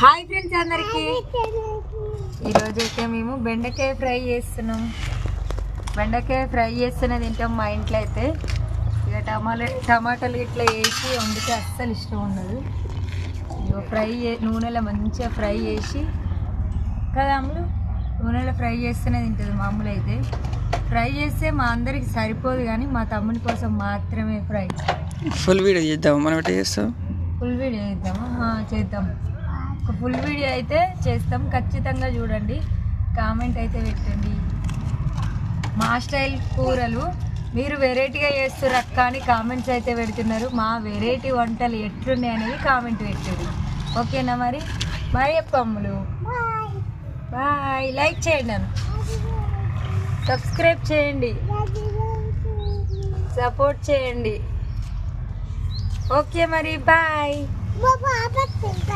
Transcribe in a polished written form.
Hi friends అందరికి ఈరోజు అయితే మేము బెండకాయ ఫ్రై చేస్తున్నాం. బెండకాయ ఫ్రై చేస్తూనే తింటాం మా ఇంట్లో అయితే. ఇక టమాటాలు ఇట్లా వేసి వండితే అస్సలు ఇష్టం ఉండదు. ఫ్రై నూనెలో మంచిగా ఫ్రై చేసి కదా అమ్ములు, నూనెలో ఫ్రై చేస్తూనే తింటుంది. మామూలు అయితే ఫ్రై చేస్తే మా అందరికి సరిపోదు, కానీ మా తమ్ముని కోసం మాత్రమే ఫ్రై. ఫుల్ వీడియో చేద్దాం. మనం ఎట్లా చేస్తాం? ఫుల్ వీడియో చేద్దామా? చేద్దాం. ఒక ఫుల్ వీడియో అయితే చేస్తాం, ఖచ్చితంగా చూడండి. కామెంట్ అయితే పెట్టండి. మా స్టైల్ కూరలు మీరు వెరైటీగా చేస్తారు అక్క అని కామెంట్స్ అయితే పెడుతున్నారు. మా వెరైటీ వంటలు ఎట్లున్నాయి అనేది కామెంట్ పెట్టండి. ఓకేనా? మరి చెప్పమ్ములు బాయ్. లైక్ చేయండి, నన్ను సబ్స్క్రైబ్ చేయండి, సపోర్ట్ చేయండి. ఓకే మరి బాయ్.